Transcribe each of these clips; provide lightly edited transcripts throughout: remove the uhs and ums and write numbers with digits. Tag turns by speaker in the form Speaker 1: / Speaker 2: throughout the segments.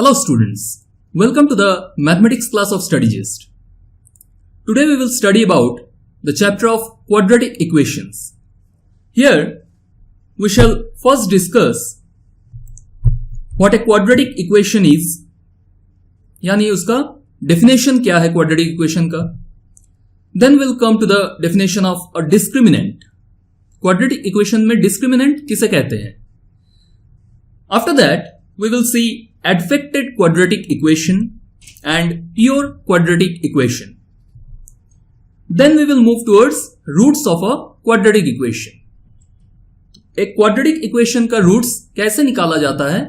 Speaker 1: Hello students, welcome to the mathematics class of StudyGist. Today we will study about the chapter of quadratic equations. Here we shall first discuss what a quadratic equation is, यानी उसका definition क्या है quadratic equation का. Then we'll come to the definition of a discriminant. Quadratic equation में discriminant किसे कहते हैं. After that we will see advected quadratic equation and pure quadratic equation. Then we will move towards roots of a quadratic equation. एक quadratic equation का roots कैसे निकाला जाता है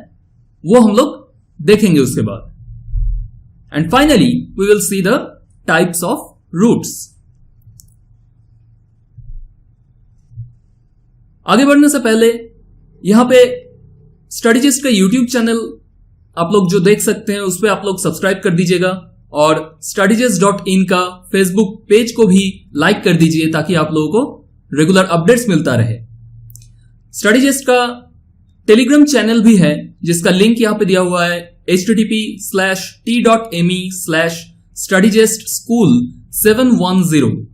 Speaker 1: वो हम लोग देखेंगे उसके बाद. And finally we will see the types of roots. आगे बढ़ने से पहले यहां पे StudyGist का YouTube चैनल आप लोग जो देख सकते हैं उस पर आप लोग सब्सक्राइब कर दीजिएगा और studygist.in का फेसबुक पेज को भी लाइक कर दीजिए ताकि आप लोगों को रेगुलर अपडेट्स मिलता रहे. StudyGist का टेलीग्राम चैनल भी है जिसका लिंक यहां पे दिया हुआ है http://t.me/studygistschool710.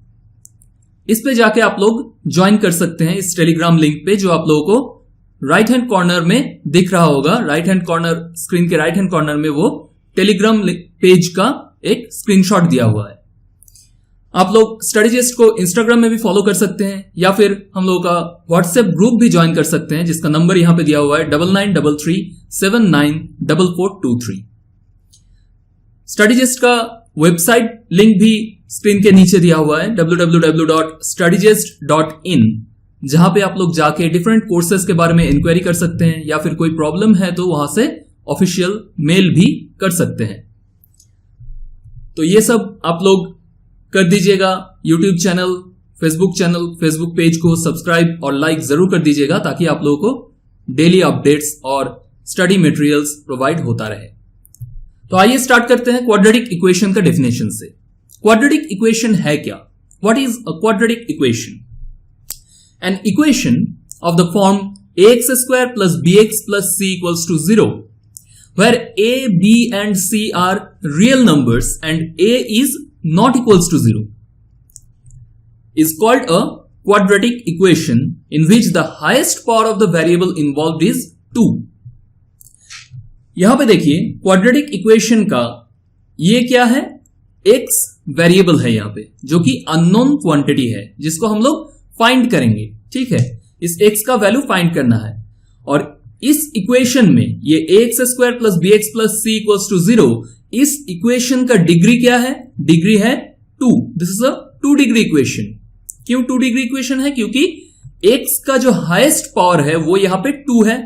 Speaker 1: इस पे जाके आप लोग ज्वाइन कर सकते हैं इस टेलीग्राम लिंक पे जो आप लोगों को राइट हैंड कॉर्नर में दिख रहा होगा. राइट हैंड कॉर्नर स्क्रीन के राइट हैंड कॉर्नर में वो टेलीग्राम पेज का एक स्क्रीनशॉट दिया हुआ है. आप लोग StudyGist को इंस्टाग्राम में भी फॉलो कर सकते हैं या फिर हम लोगों का व्हाट्सएप ग्रुप भी ज्वाइन कर सकते हैं जिसका नंबर यहां पे दिया हुआ है 9933794423. StudyGist का वेबसाइट लिंक भी स्क्रीन के नीचे दिया हुआ है www.studygist.in, जहां पे आप लोग जाके डिफरेंट कोर्सेज के बारे में इंक्वायरी कर सकते हैं या फिर कोई प्रॉब्लम है तो वहां से ऑफिशियल मेल भी कर सकते हैं. तो ये सब आप लोग कर दीजिएगा. यूट्यूब चैनल, फेसबुक पेज को सब्सक्राइब और लाइक जरूर कर दीजिएगा ताकि आप लोगों को डेली अपडेट्स और स्टडी मटेरियल्स प्रोवाइड होता रहे. तो आइए स्टार्ट करते हैं क्वाड्रेटिक इक्वेशन का डेफिनेशन से. क्वाड्रेटिक इक्वेशन है क्या? What is a quadratic equation? An equation of the form ax square plus bx plus c equals to 0, where a, b and c are real numbers and a is not equals to 0, is called a quadratic equation in which the highest power of the variable involved is 2. यहां पे देखिए quadratic equation का ये क्या है? x variable है यहां पे जो कि अननोन क्वांटिटी है जिसको हम लोग फाइंड करेंगे. ठीक है, इस x का वैल्यू फाइंड करना है और इस इक्वेशन में ये ax square plus bx plus c equals to 0, इस इक्वेशन का डिग्री क्या है? डिग्री है 2. This is a 2 degree equation. क्यों 2 डिग्री इक्वेशन है? क्योंकि x का जो हाईएस्ट पावर है वो यहां पे 2 है.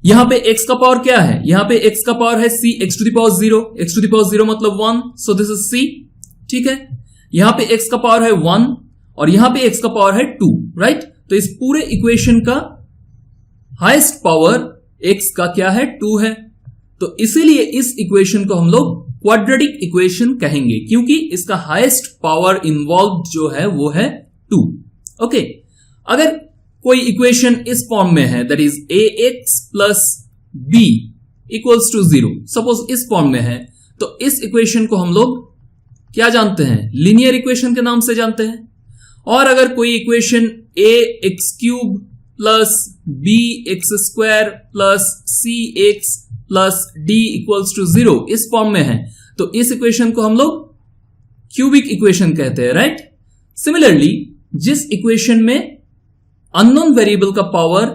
Speaker 1: यहां पे x का पावर क्या है? यहां पे x का पावर है c x to the power 0. x to the power 0 मतलब 1, सो दिस इज c. ठीक है, यहां पे x का पावर है 1 और यहां पे x का पावर है 2, राइट? तो इस पूरे इक्वेशन का हाईएस्ट पावर x का क्या है? 2 है. तो इसीलिए इस इक्वेशन को हम लोग क्वाड्रेटिक इक्वेशन कहेंगे क्योंकि इसका हाईएस्ट पावर इन्वॉल्व जो है वो है 2. ओके, अगर कोई इक्वेशन इस फॉर्म में है that is ax plus b equals to 0, suppose इस फॉर्म में है, तो इस इक्वेशन को हम लोग क्या जानते हैं? लीनियर इक्वेशन के नाम से जानते हैं. और अगर कोई equation ax cube plus bx square plus cx plus d equals to 0 इस फॉर्म में है तो इस इक्वेशन को हम लोग क्यूबिक इक्वेशन कहते हैं, राइट? सिमिलरली जिस इक्वेशन में अननोन वेरिएबल का पावर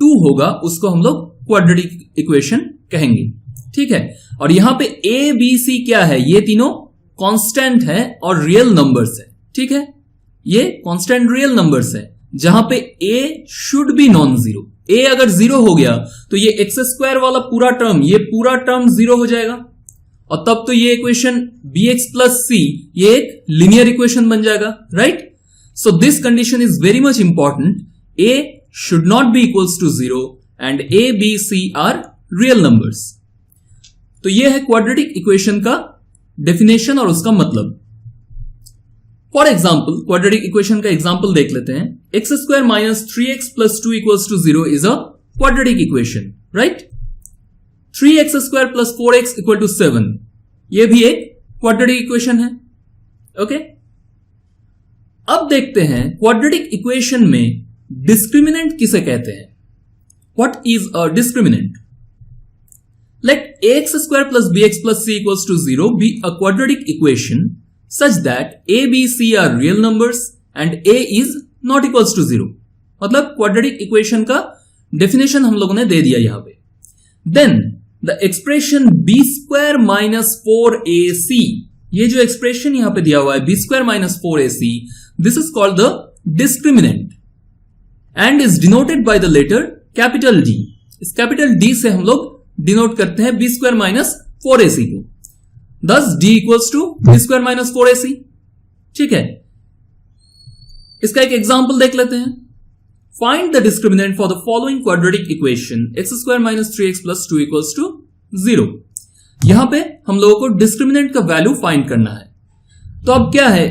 Speaker 1: 2 होगा उसको हम लोग क्वाड्रेटिक इक्वेशन कहेंगे. ठीक है, और यहां पे a b c क्या है? ये तीनों कांस्टेंट है और रियल नंबर्स है. ठीक है, ये कांस्टेंट रियल नंबर्स है जहां पे a should be non zero. a अगर 0 हो गया तो ये एक्स स्क्वायर वाला पूरा टर्म, ये पूरा टर्म 0 हो जाएगा और तब तो ये इक्वेशन bx प्लस c ये एक लीनियर इक्वेशन बन जाएगा, right? So this condition is very much important. a should not be equals to 0 and a b c are real numbers. तो ये है क्वाड्रेटिक इक्वेशन का डेफिनेशन और उसका मतलब. फॉर एग्जाम्पल क्वाड्रेटिक इक्वेशन का एग्जाम्पल देख लेते हैं. X square minus 3x plus 2 equals to 0 is a quadratic equation, right? 3x² plus 4x equal to 7, यह भी एक क्वाड्रेटिक इक्वेशन है। ओके, अब देखते हैं क्वाड्रेटिक इक्वेशन में डिस्क्रिमिनेंट किसे कहते हैं। What is a discriminant? Let ax² plus bx plus c equals to 0 be a quadratic equation such that a, b, c are real numbers and a is not equals to 0। मतलब quadratic equation का definition हम लोगों ने दे दिया यहां पे। Then the expression b² minus 4ac, ये जो एक्सप्रेशन यहां पे दिया हुआ है b² minus 4ac, this is called the discriminant and is denoted by the letter capital D। इस कैपिटल D से हम लोग डिनोट करते हैं b² minus 4ac को। Thus d equals to b² minus 4ac। ठीक है, इसका एक एग्जांपल देख लेते हैं। Find the discriminant for the following quadratic equation x² minus 3x plus 2 equals to 0। यहां पे हम लोगों को डिस्क्रिमिनेंट का वैल्यू फाइंड करना है। तो अब क्या है,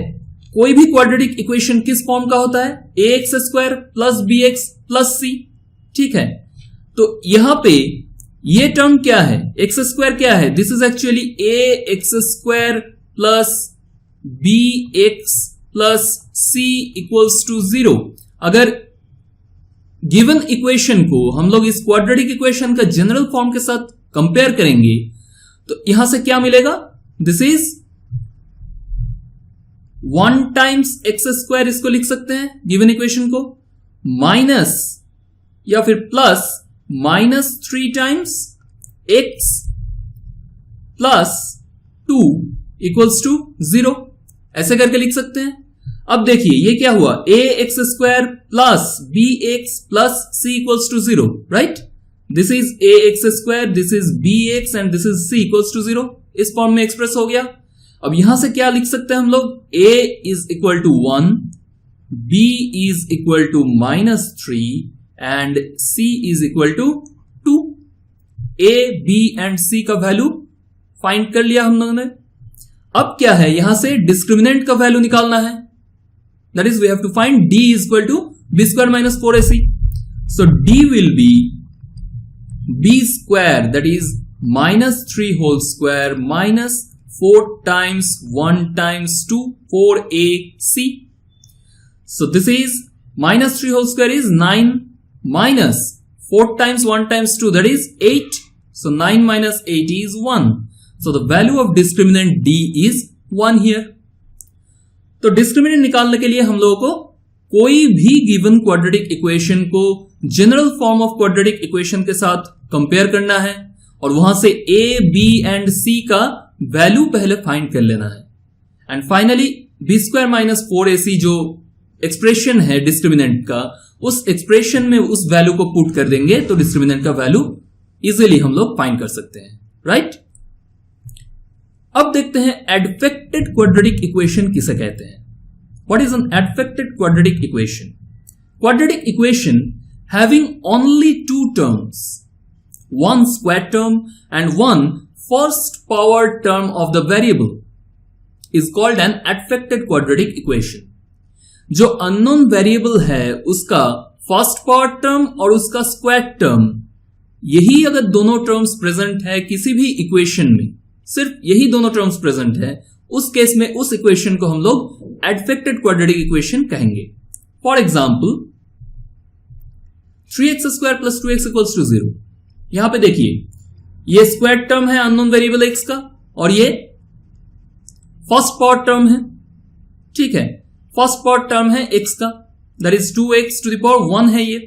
Speaker 1: कोई भी क्वाड्रेटिक इक्वेशन किस फॉर्म का होता है? ax² plus bx plus c। ठीक है, तो यहां पे ये टर्म क्या है? x² क्या है? This is actually ax² plus bx plus c equals to 0। अगर गिवन इक्वेशन को हम लोग इस क्वाड्रेटिक इक्वेशन का जनरल फॉर्म के साथ कंपेयर करेंगे तो यहां से क्या मिलेगा? दिस इज 1 टाइम्स x², इसको लिख सकते हैं गिवन इक्वेशन को, माइनस या फिर plus -3 times x plus 2 equals to 0, ऐसे करके लिख सकते हैं। अब देखिए ये क्या हुआ, ax² plus bx plus c equals to 0, right? This is ax², this is bx and this is c equals to 0, इस फॉर्म में एक्सप्रेस हो गया। अब यहां से क्या लिख सकते हैं हम लोग? a is equal to 1, b is equal to -3 and c is equal to 2। a, b and c का वैल्यू फाइंड कर लिया हम लोगों ने। अब क्या है, यहां से डिस्क्रिमिनेंट का वैल्यू निकालना है। That is we have to find d is equal to b² minus 4ac। So d will be b², that is -3 whole square minus 4 times 1 times 2, 4ac। So this is -3 whole square is 9 minus 4 times 1 times 2, that is 8. So 9 minus 8 is 1. So the value of discriminant d is 1 here. तो discriminant निकालने के लिए हम लोगों को कोई भी given quadratic equation को general form of quadratic equation के साथ कंपेयर करना है और वहां से a, b एंड c का वैल्यू पहले फाइंड कर लेना है and finally b² minus 4ac जो एक्सप्रेशन है डिस्क्रिमिनेंट का, उस एक्सप्रेशन में उस वैल्यू को पुट कर देंगे तो डिस्क्रिमिनेंट का वैल्यू इजीली हम लोग फाइंड कर सकते हैं, राइट? अब देखते हैं एडफेक्टेड क्वाड्रेटिक इक्वेशन किसे कहते हैं। What is an adfected quadratic equation? Quadratic equation having only 2 terms, one square term and one first power term of the variable is called an adfected quadratic equation। जो unknown variable है उसका first power term और उसका square term, यही अगर दोनों terms present है किसी भी इक्वेशन में, सिर्फ यही दोनों टर्म्स प्रेजेंट है, उस केस में उस इक्वेशन को हम लोग एडफेक्टेड क्वाड्रेटिक इक्वेशन कहेंगे। For example 3x² plus 2x equals to 0। यहां पे देखिए ये स्क्वायर टर्म है अननोन वेरिएबल x का और ये फर्स्ट पावर टर्म है, ठीक है? फर्स्ट पावर टर्म है x का, that is 2x to the power 1 है ये।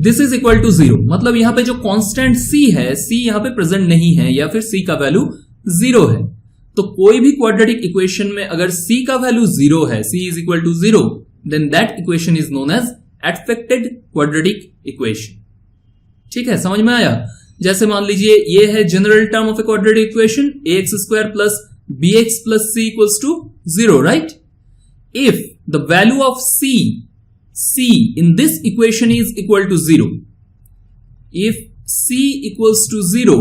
Speaker 1: दिस इज इक्वल टू 0, मतलब यहां पे जो कांस्टेंट c है, c यहां पे प्रेजेंट नहीं है या फिर c का वैल्यू 0 है। तो कोई भी क्वाड्रेटिक इक्वेशन में अगर c का वैल्यू 0 है, c is equal to 0, then that equation is known as adfected quadratic equation. ठीक है, समझ में आया? जैसे मान लीजिए ये है general term of a quadratic equation ax² plus bx plus c equals to 0, right? If the value of c in this equation is equal to 0, if c equals to 0,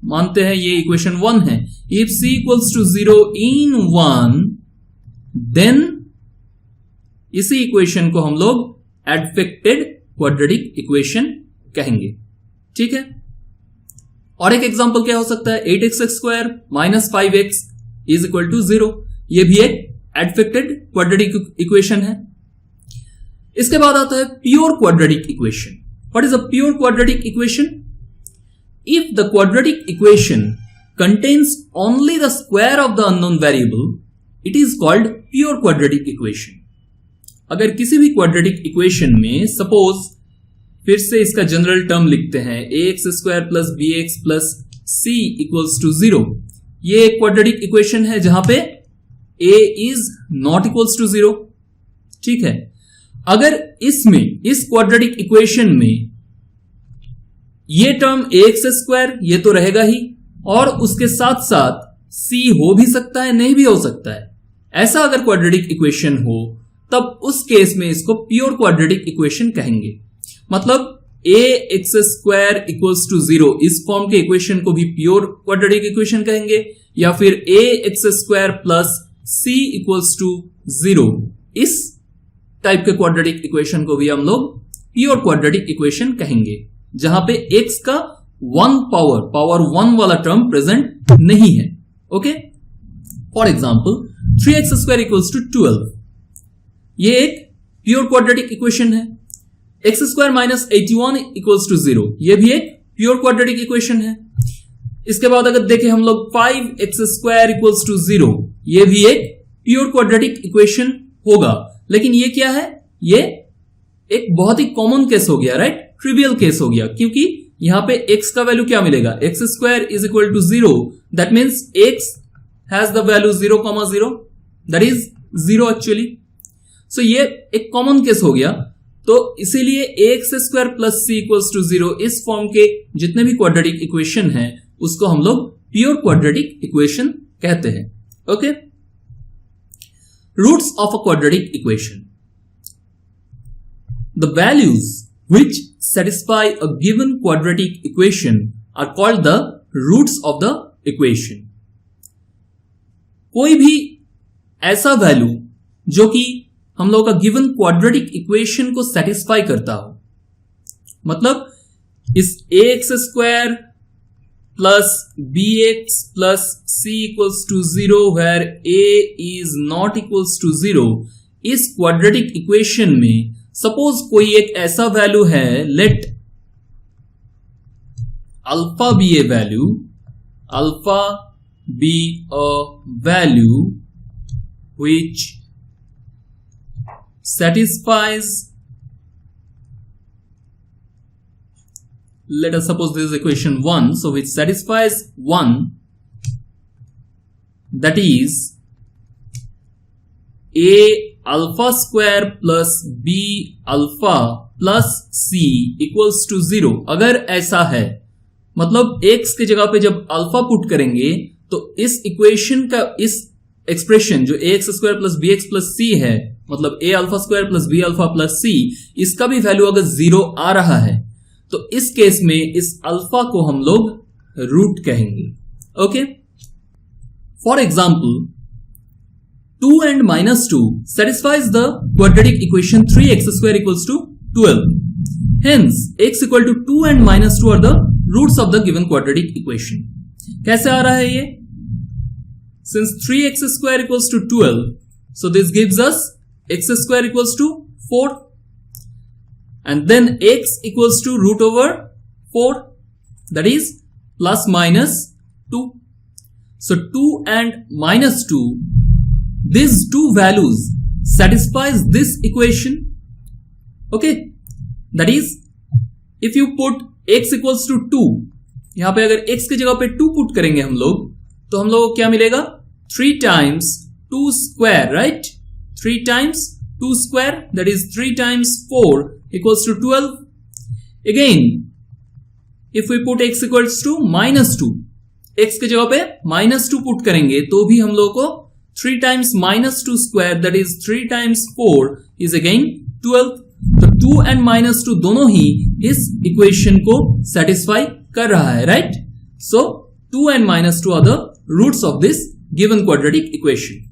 Speaker 1: मानते हैं ये इक्वेशन 1 है, if c equals to 0 in 1, then इसी equation को हम लोग adfected quadratic equation कहेंगे। ठीक है, और एक एग्जांपल क्या हो सकता है, 8x² minus 5x is equal to 0। ये भी एक एडफेक्टेड क्वाड्रेटिक इक्वेशन है। इसके बाद आता है pure quadratic equation. What is a pure quadratic equation? If the quadratic equation contains only the square of the unknown variable, it is called pure quadratic equation. अगर किसी भी क्वाड्रेटिक इक्वेशन में suppose, फिर से इसका जनरल टर्म लिखते हैं, ax² plus bx plus c equals to 0, ये एक क्वाड्रेटिक इक्वेशन है जहां पे a is not equals to 0। ठीक है, अगर इसमें इस क्वाड्रेटिक इक्वेशन में ये टर्म ax² ये तो रहेगा ही, और उसके साथ साथ c हो भी सकता है, नहीं भी हो सकता है। ऐसा अगर क्वाड्रेटिक इक्वेशन हो तब उस केस में इसको प्योर क्वाड्रेटिक इक्वेशन कहेंगे। मतलब ax² इक्वल्स टू 0 इस फॉर्म के इक्वेशन को भी प्योर क्वाड्रेटिक इक्वेशन कहेंगे, या फिर ax² plus c equals to 0 इस टाइप के क्वाड्रेटिक इक्वेशन को भी हम लोग प्योर क्वाड्रेटिक इक्वेशन कहेंगे, जहां पे x का पावर 1 वाला टर्म प्रेजेंट नहीं है। Okay, for example 3x² equals to 12, ये एक प्योर क्वाड्रेटिक इक्वेशन है। x² माइनस 81 इक्वल्स टू 0, ये भी एक प्योर क्वाड्रेटिक इक्वेशन है। इसके बाद अगर देखें हम लोग 5x² इक्वल्स टू 0, ये भी एक प्योर क्वाड्रेटिक इक्वेशन होगा। लेकिन ये क्या है, ये एक बहुत ही कॉमन केस हो गया, राइट, ट्रिवियल केस हो गया, क्योंकि यहां पे x का वैल्यू क्या मिलेगा, x² is equal to 0, that means x has the value 0,0, that is 0 actually. So ये एक कॉमन केस हो गया, तो इसीलिए ax² plus c equals to 0 इस फॉर्म के जितने भी क्वाड्रेटिक इक्वेशन हैं उसको हम लोग प्योर क्वाड्रेटिक इक्वेशन कहते हैं। Okay, roots of a quadratic equation, the values which satisfy a given quadratic equation are called the roots of the equation. कोई भी ऐसा वैल्यू जो कि हम लोग का गिवन क्वाड्रेटिक इक्वेशन को सेटिस्फाई करता हो, मतलब इस ax² plus bx plus c equals to 0 where a is not equals to 0, इस क्वाड्रेटिक इक्वेशन में सपोज कोई एक ऐसा वैल्यू है, let alpha be a value, alpha be a value which satisfies, let us suppose this is equation 1, so which satisfies 1, that is a alpha² plus b alpha plus c equals to 0। अगर ऐसा है, मतलब x की जगह पे जब alpha put करेंगे तो इस इक्वेशन का इस एक्सप्रेशन जो ax² plus bx plus c है, मतलब a alpha² plus b alpha plus c, इसका भी वैल्यू अगर 0 आ रहा है तो इस केस में इस अल्फा को हम लोग रूट कहेंगे। Okay, for example 2 and minus 2 satisfies the quadratic equation 3x² equals to 12. Hence, x equal to 2 and minus 2 are the roots of the given quadratic equation. कैसे आ रहा है ये? Since 3x² equals to 12, so this gives us x² equals to 4, and then x equals to root over 4, that is plus minus 2. So 2 and minus 2, these two values satisfies this equation. Okay, that is if you put x equals to 2, यहां पे अगर x की जगह पे 2 put करेंगे हम लोग, तो हम लोग को क्या मिलेगा, 3 times 2 square, right, 3 times 2 square, that is 3 times 4 equals to 12. Again, if we put x equals to minus 2, x की जगह पे minus 2 पुट करेंगे तो भी हम लोग को 3 times minus 2 square, that is 3 times 4 is again 12. तो 2 and minus 2 दोनों ही इस इक्वेशन को सेटिस्फाई कर रहा है, right. So 2 and minus 2 are the roots of this given quadratic equation.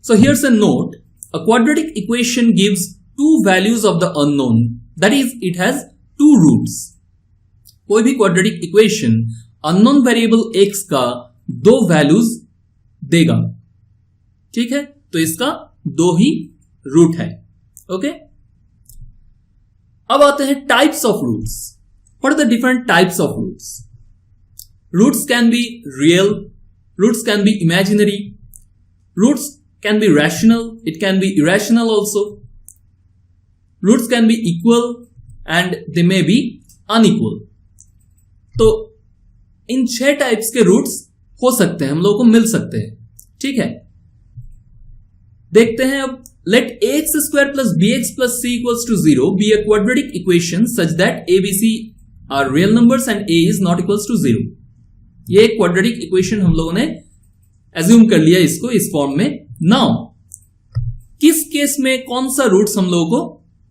Speaker 1: So here's a note, a quadratic equation gives two values of the unknown, that is it has two roots. कोई भी quadratic equation unknown variable x का 2 values देगा। ठीक है, तो इसका 2 ही root है। Okay, अब आते हैं types of roots. What are the different types of roots? Roots can be real, roots can be imaginary, roots can be rational, it can be irrational also, roots can be equal and they may be unequal. तो इन 6 types के roots हो सकते हैं, हम लोगों को मिल सकते हैं। ठीक है, देखते हैं अब। Let ax square plus bx plus c equals to 0 be a quadratic equation such that a, b, c are real numbers and a is not equals to 0। ये एक क्वाड्रेटिक इक्वेशन हम लोगों ने एज्यूम कर लिया इसको इस फॉर्म में। नाउ किस केस में कौन सा रूट्स हम लोगों को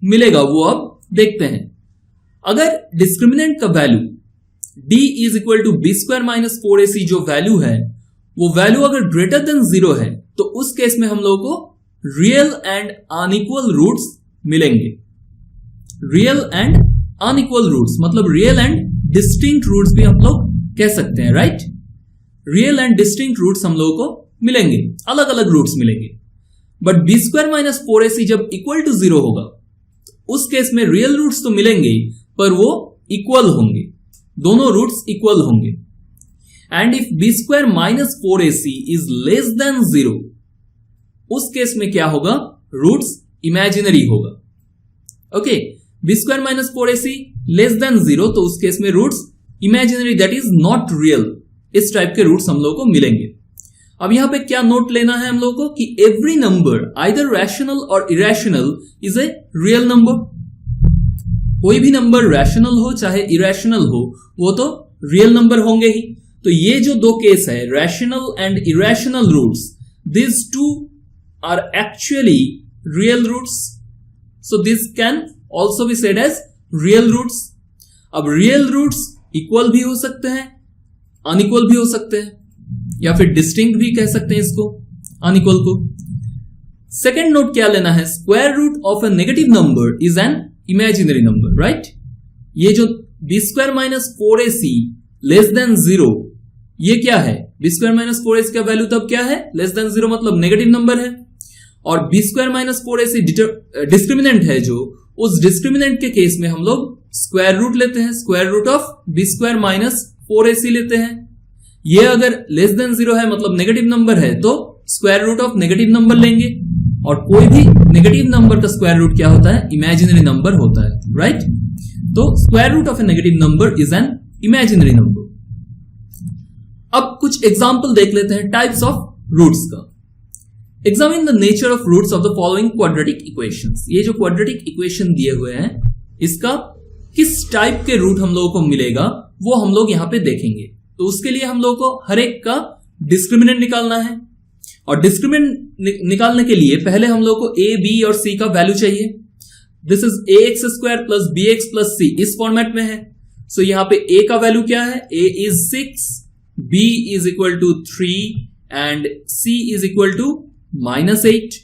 Speaker 1: मिलेगा वो अब देखते हैं। अगर डिस्क्रिमिनेंट का value d is equal to b square minus 4ac जो वैल्यू है वो वैल्यू अगर ग्रेटर देन 0 है तो उस केस में हम लोगों को रियल एंड अनइक्वल रूट्स मिलेंगे। रियल एंड अनइक्वल रूट्स मतलब रियल एंड डिस्टिंक्ट रूट्स भी हम लोग कह सकते हैं, right. Real and distinct roots हम लोगों को मिलेंगे, अलग अलग रूट्स मिलेंगे। But B square minus 4ac जब इक्वल टू 0 होगा उस केस में रियल रूट्स तो मिलेंगे पर वो इक्वल होंगे, दोनों रूट्स इक्वल होंगे। And if b square minus 4ac is less than 0 उस केस में क्या होगा, रूट्स इमेजिनरी होगा। Okay, b square minus 4ac less than 0 तो उस केस में roots imaginary, that is not real. इस टाइप के रूट्स हम लोगों को मिलेंगे। अब यहां पे क्या नोट लेना है हम लोगों को कि एवरी नंबर आइदर रैशनल और irrational is a real number. कोई भी नंबर रैशनल हो चाहे इरेशनल हो वो तो रियल नंबर होंगे ही। तो ये जो 2 केस है rational and irrational roots, this 2 are actually real roots, so this can also be said as real roots। अब real roots equal भी हो सकते हैं, unequal भी हो सकते हैं, या फिर distinct भी कह सकते हैं इसको unequal को। सेकेंड नोट क्या लेना है, square root of a negative number is an imaginary number, right. ये जो b square minus 4ac less than 0 ये क्या है, बी स्क्वायर माइनस 4ac का वैल्यू तब क्या है, लेस देन 0 मतलब नेगेटिव नंबर है। और B square minus 4ac discriminant है जो, उस डिस्क्रिमिनेंट के केस में हम लोग स्क्वायर रूट लेते हैं, square root of b square minus 4ac लेते हैं। ये अगर लेस देन 0 है मतलब नेगेटिव नंबर है तो square root of negative number लेंगे, और कोई भी नेगेटिव नंबर का स्क्वायर रूट क्या होता है, इमेजिनरी नंबर होता है, राइट। तो square root of a negative number is an imaginary number. अब कुछ एग्जाम्पल देख लेते हैं टाइप्स ऑफ रूट्स का। Examine the nature of roots of the following quadratic equations. ये जो क्वाड्रेटिक इक्वेशन दिए हुए हैं इसका किस टाइप के रूट हम लोगों को मिलेगा वो हम लोग यहां पे देखेंगे। तो उसके लिए हम लोगों को हर एक का डिस्क्रिमिनेंट निकालना है, और डिस्क्रिमिनेंट निकालने के लिए पहले हम लोग को a, b और c का वैल्यू चाहिए। This is ax square plus bx plus c, इस फॉर्मेट में है। सो यहां पे a का वैल्यू क्या है, a is 6, b is equal to 3 and c is equal to -8।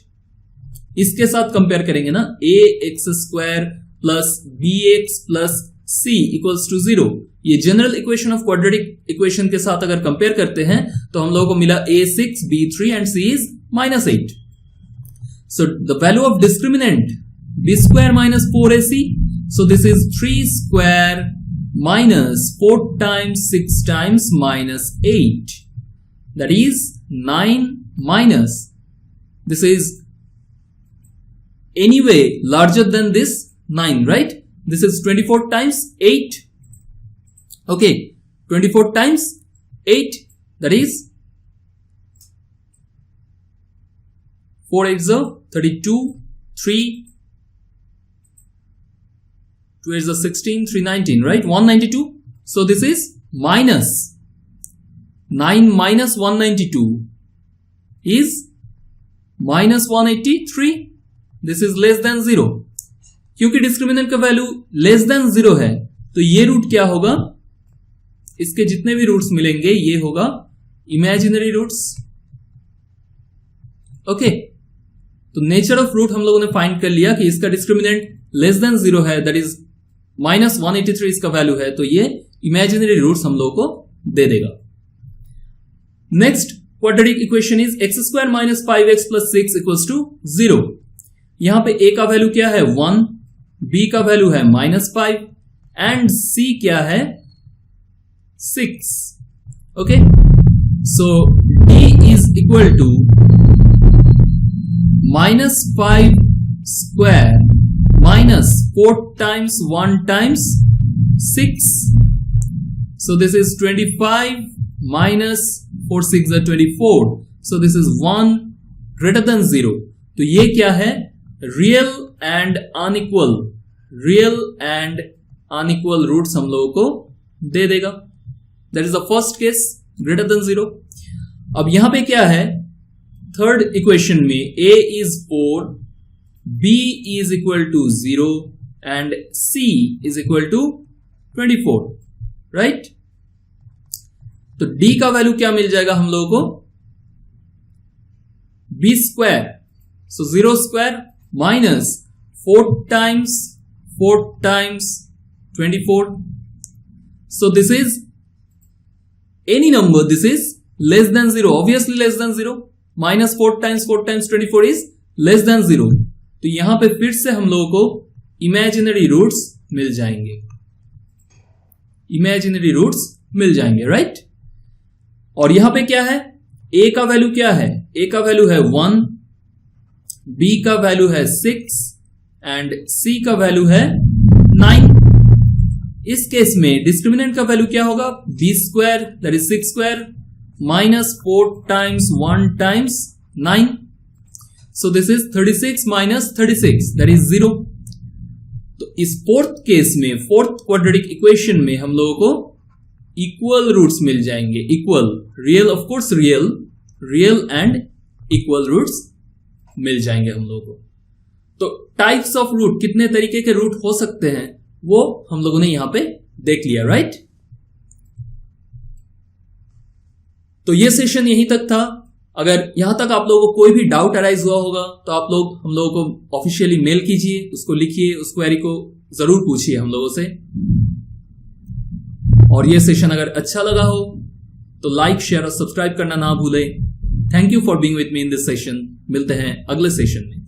Speaker 1: इसके साथ कंपेयर करेंगे ना, ax square plus bx plus c equals to 0। ये general equation of quadratic equation के साथ अगर कंपेयर करते हैं तो हम लोगों को मिला a6, b3 and c is -8। So the value of discriminant b square minus 4ac, so this is 3 square minus 4 times 6 times -8, that is 9 minus, this is anyway larger than this 9, right? This is 24 times 8. Okay, 24 times 8, that is 4 8s are 32, 3 2 8s are 16, 3 19, right? 192. So this is minus 9 minus 192 is minus 183, this is less than 0। क्योंकि discriminant का value less than 0 है तो ये root क्या होगा, इसके जितने भी रूट्स मिलेंगे ये होगा इमेजिनरी रूट्स। ओके, तो नेचर ऑफ रूट हम लोगों ने फाइंड कर लिया कि इसका डिस्क्रिमिनेंट लेस देन 0 है, दैट इज -183 इसका वैल्यू है, तो ये इमेजिनरी रूट्स हम लोगों को दे देगा। Next quadratic equation is x square minus 5x plus 6 equals to 0। यहां पे a का वैल्यू क्या है 1, b का वैल्यू है -5 एंड c क्या है 6। Okay, so d is equal to -5 square minus 4 times 1 times 6, so this is 25 minus 4 6 are 24, so this is 1 greater than 0। तो ये क्या है रियल एंड अनइक्वल रूट्स हम लोगों को दे देगा। That is the first case, greater than 0। अब यहां पे क्या है थर्ड इक्वेशन में a is 4, b is equal to 0 and c is equal to 24, right. तो d का वैल्यू क्या मिल जाएगा हम लोगों को b square, so 0 square minus 4 times 24, so this is any number, this is less than 0, obviously less than 0, minus 4 times 24 is less than 0। तो यहां पे फिर से हम लोगों को इमेजिनरी रूट्स मिल जाएंगे, राइट। और यहां पे क्या है a का वैल्यू क्या है, a का वैल्यू है 1, b का वैल्यू है 6 एंड c का वैल्यू है 9। इस केस में डिस्क्रिमिनेंट का वैल्यू क्या होगा b square that is 6 square minus 4 times 1 times 9, so this is 36 minus 36 that is 0। तो इस फोर्थ केस में, फोर्थ क्वाड्रेटिक इक्वेशन में हम लोगों को इक्वल रूट्स मिल जाएंगे, equal real, of course real and equal roots मिल जाएंगे हम लोगों को। तो टाइप्स ऑफ रूट, कितने तरीके के रूट हो सकते हैं वो हम लोगों ने यहां पे देख लिया, राइट। तो ये सेशन यहीं तक था। अगर यहां तक आप लोगों को कोई भी डाउट अराइज हुआ होगा तो आप लोग हम लोगों को ऑफिशियली मेल कीजिए, उसको लिखिए, उस क्वेरी को जरूर पूछिए हम लोगों से। और ये सेशन अगर अच्छा लगा हो तो लाइक, शेयर और सब्सक्राइब करना ना भूलें। Thank you for being with me in this session. मिलते हैं अगले सेशन में।